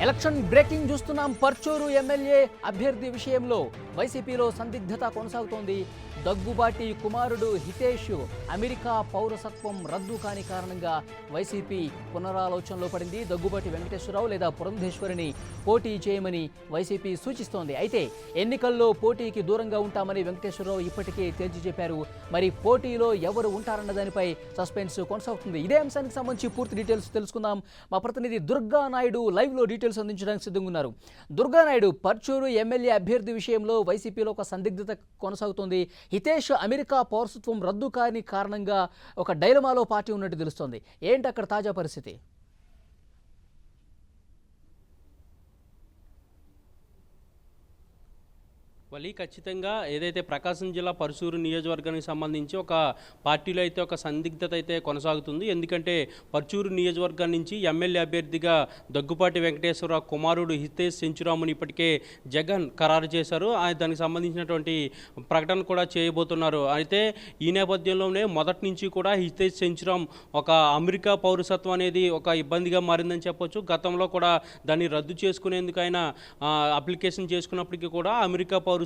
Election breaking చూస్తున్నాం. Parchur MLA అభ్యర్థి విషయంలో వైసీపీలో సందిగ్ధత కొనసాగుతోంది. దగ్గుబాటి కుమారుడు హితేష్ అమెరికా పౌరసత్వం రద్దు కాని కారణంగా వైసీపీ పునరాలోచనలో పడింది. దగ్గుబాటి వెంకటేశ్వరరావు లేదా పురంధేశ్వరిని పోటీ చేయమని వైసీపీ సూచిస్తోంది. అయితే ఎన్నికల్లో పోటీకి దూరంగా ఉంటామని వెంకటేశ్వరరావు ఇప్పటికే తేల్చి చెప్పారు. మరి పోటీలో ఎవరు ఉంటారన్న దానిపై సస్పెన్స్ కొనసాగుతుంది. ఇదే అంశానికి సంబంధించి పూర్తి డీటెయిల్స్ తెలుసుకుందాం. మా ప్రతినిధి దుర్గా నాయుడు లైవ్ లో డీటెయిల్స్ అందించడానికి సిద్ధంగా ఉన్నారు. దుర్గా నాయుడు, పర్చూరు ఎమ్మెల్యే అభ్యర్థి విషయంలో వైసీపీలో ఒక సందిగ్ధత కొనసాగుతోంది. హితేష్ అమెరికా పౌరసత్వం రద్దు కాని కారణంగా ఒక డైలమాలో పార్టీ ఉన్నట్టు తెలుస్తోంది. ఏంటి అక్కడ తాజా పరిస్థితి? ఖచ్చితంగా ఏదైతే ప్రకాశం జిల్లా పర్చూరు నియోజకవర్గానికి సంబంధించి ఒక పార్టీలో అయితే ఒక సందిగ్ధత అయితే కొనసాగుతుంది. ఎందుకంటే పర్చూరు నియోజకవర్గం నుంచి ఎమ్మెల్యే అభ్యర్థిగా దగ్గుపాటి వెంకటేశ్వరరావు కుమారుడు హితేష్ సెంచురాముని ఇప్పటికే జగన్ ఖరారు చేశారు. దానికి సంబంధించినటువంటి ప్రకటన కూడా చేయబోతున్నారు. అయితే ఈ నేపథ్యంలోనే మొదటి నుంచి కూడా హితేష్ సెంచురామ్ ఒక అమెరికా పౌరసత్వం అనేది ఒక ఇబ్బందిగా మారిందని చెప్పొచ్చు. గతంలో కూడా దాన్ని రద్దు చేసుకునేందుకు ఆయన అప్లికేషన్ చేసుకున్నప్పటికీ కూడా అమెరికా పౌరసత్వం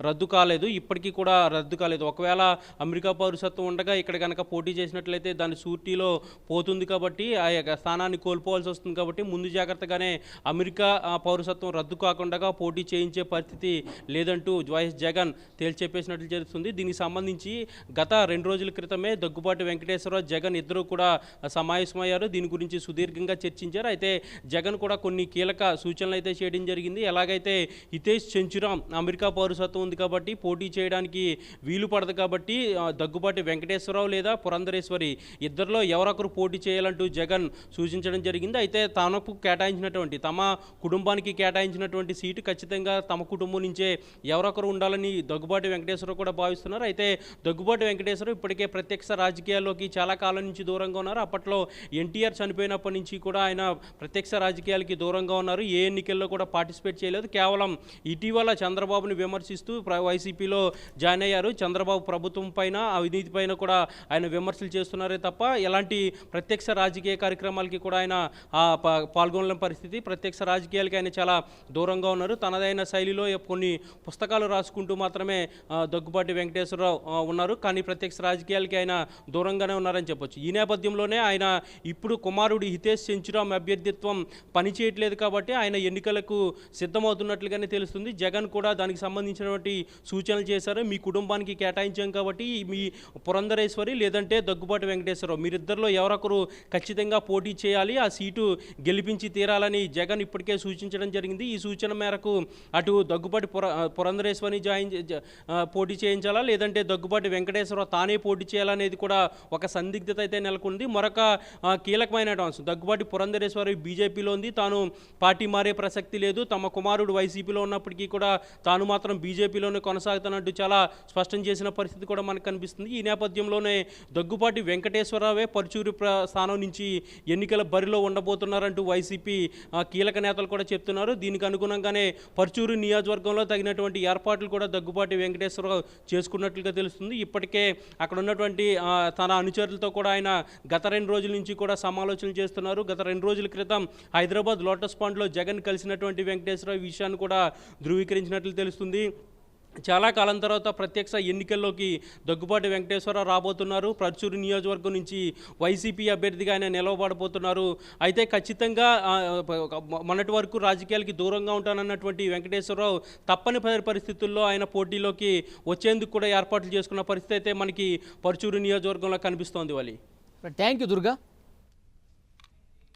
రద్దు కాలేదు. ఇప్పటికీ కూడా రద్దు కాలేదు. ఒకవేళ అమెరికా పౌరసత్వం ఉండగా ఇక్కడ కనుక పోటీ చేసినట్లయితే దాని సూర్టీలో పోతుంది కాబట్టి ఆ యొక్క స్థానాన్ని కోల్పోవాల్సి వస్తుంది. కాబట్టి ముందు జాగ్రత్తగానే అమెరికా పౌరసత్వం రద్దు కాకుండా పోటీ చేయించే పరిస్థితి లేదంటూ వైఎస్ జగన్ తేల్చెప్పేసినట్లు జరుగుతుంది. దీనికి సంబంధించి గత 2 రోజుల క్రితమే దగ్గుబాటి వెంకటేశ్వరరావు జగన్ ఇద్దరు కూడా సమావేశమయ్యారు. దీని గురించి సుదీర్ఘంగా చర్చించారు. అయితే జగన్ కూడా కొన్ని కీలక సూచనలు అయితే చేయడం జరిగింది. ఎలాగైతే హితేష్ సెంచురామ్ అమెరికా పౌరసత్వం ఉంది కాబట్టి పోటీ చేయడానికి వీలు పడదు కాబట్టి దగ్గుబాటి వెంకటేశ్వరరావు లేదా పురంధరేశ్వరి ఇద్దరిలో ఎవరొకరు పోటీ చేయాలంటూ జగన్ సూచించడం జరిగింది. అయితే తనకు కేటాయించినటువంటి తమ కుటుంబానికి కేటాయించినటువంటి సీటు ఖచ్చితంగా తమ కుటుంబం నుంచే ఎవరొకరు ఉండాలని దగ్గుబాటి వెంకటేశ్వరరావు కూడా భావిస్తున్నారు. అయితే దగ్గుబాటి వెంకటేశ్వరరావు ఇప్పటికే ప్రత్యక్ష రాజకీయాల్లోకి చాలా కాలం నుంచి దూరంగా ఉన్నారు. అప్పట్లో ఎన్టీఆర్ చనిపోయినప్పటి నుంచి కూడా ఆయన ప్రత్యక్ష రాజకీయాలకి దూరంగా ఉన్నారు. ఏ ఎన్నికల్లో కూడా పార్టిసిపేట్ చేయలేదు. కేవలం ఇటీవల చంద్రబాబుని విమర్శిస్తూ వైసీపీలో జాయిన్ అయ్యారు. చంద్రబాబు ప్రభుత్వం పైన అవినీతి పైన కూడా ఆయన విమర్శలు చేస్తున్నారే తప్ప ఎలాంటి ప్రత్యక్ష రాజకీయ కార్యక్రమాలకి కూడా ఆయన పాల్గొనలేని పరిస్థితి. ప్రత్యక్ష రాజకీయాలకి ఆయన చాలా దూరంగా ఉన్నారు. తనదైన శైలిలో కొన్ని పుస్తకాలు రాసుకుంటూ మాత్రమే దగ్గుబాటి వెంకటేశ్వరరావు ఉన్నారు. కానీ ప్రత్యక్ష రాజకీయాలకి ఆయన దూరంగానే ఉన్నారని చెప్పొచ్చు. ఈ నేపథ్యంలోనే ఆయన ఇప్పుడు కుమారుడు హితేష్ సెంచురామ్ అభ్యర్థిత్వం పనిచేయట్లేదు కాబట్టి ఆయన ఎన్నికలకు సిద్ధమవుతున్నట్లుగానే తెలుస్తుంది. జగన్ కూడా దానికి సంబంధించినటువంటి సూచనలు చేశారు. మీ కుటుంబానికి కేటాయించాం కాబట్టి మీ పురంధరేశ్వరి లేదంటే దగ్గుబాటి వెంకటేశ్వరరావు మీరిద్దరిలో ఎవరొకరు ఖచ్చితంగా పోటీ చేయాలి, ఆ సీటు గెలిపించి తీరాలని జగన్ ఇప్పటికే సూచించడం జరిగింది. ఈ సూచన మేరకు అటు దగ్గుబాటి పురంధరేశ్వరిని పోటీ చేయించాలా లేదంటే దగ్గుబాటి వెంకటేశ్వరరావు తానే పోటీ చేయాలనేది కూడా ఒక సందిగ్ధత అయితే నెలకొంది. మరొక కీలకమైన అంశం దగ్గుబాటి పురంధరేశ్వరి బీజేపీలో ఉంది. తాను పార్టీ మారే ప్రసక్తి లేదు. తమ కుమారుడు వైసీపీలో ఉన్నప్పటికీ కూడా తాను మాత్రం బీజేపీలోనే కొనసాగుతున్నట్టు చాలా స్పష్టం చేసిన పరిస్థితి కూడా మనకు కనిపిస్తుంది. ఈ నేపథ్యంలోనే దగ్గుబాటి వెంకటేశ్వరరావే పర్చూరు స్థానం నుంచి ఎన్నికల బరిలో ఉండబోతున్నారంటూ వైసీపీ కీలక నేతలు కూడా చెప్తున్నారు. దీనికి అనుగుణంగానే పర్చూరు నియోజకవర్గంలో తగినటువంటి ఏర్పాట్లు కూడా దగ్గుబాటి వెంకటేశ్వరరావు చేసుకున్నట్లుగా తెలుస్తుంది. ఇప్పటికే అక్కడ ఉన్నటువంటి తన అనుచరులతో కూడా ఆయన గత 2 రోజుల నుంచి కూడా సమాలోచనలు చేస్తున్నారు. గత 2 రోజుల క్రితం హైదరాబాద్ లోటస్ పాండ్లో జగన్ కలిసినటువంటి వెంకటేశ్వరరావు ఈ విషయాన్ని కూడా ధృవీకరించినట్లు తెలుస్తుంది. చాలా కాలం తర్వాత ప్రత్యక్ష ఎన్నికల్లోకి దగ్గుబాటి వెంకటేశ్వరరావు రాబోతున్నారు. పర్చూరు నియోజకవర్గం నుంచి వైసీపీ అభ్యర్థిగా ఆయన నిలవబడబోతున్నారు. అయితే ఖచ్చితంగా మొన్నటి వరకు రాజకీయాలకి దూరంగా ఉంటానన్నటువంటి వెంకటేశ్వరరావు తప్పని పరిస్థితుల్లో ఆయన పోటీలోకి వచ్చేందుకు కూడా ఏర్పాట్లు చేసుకున్న పరిస్థితి అయితే మనకి పర్చూరు నియోజకవర్గంలో కనిపిస్తోంది. Thank you Durga.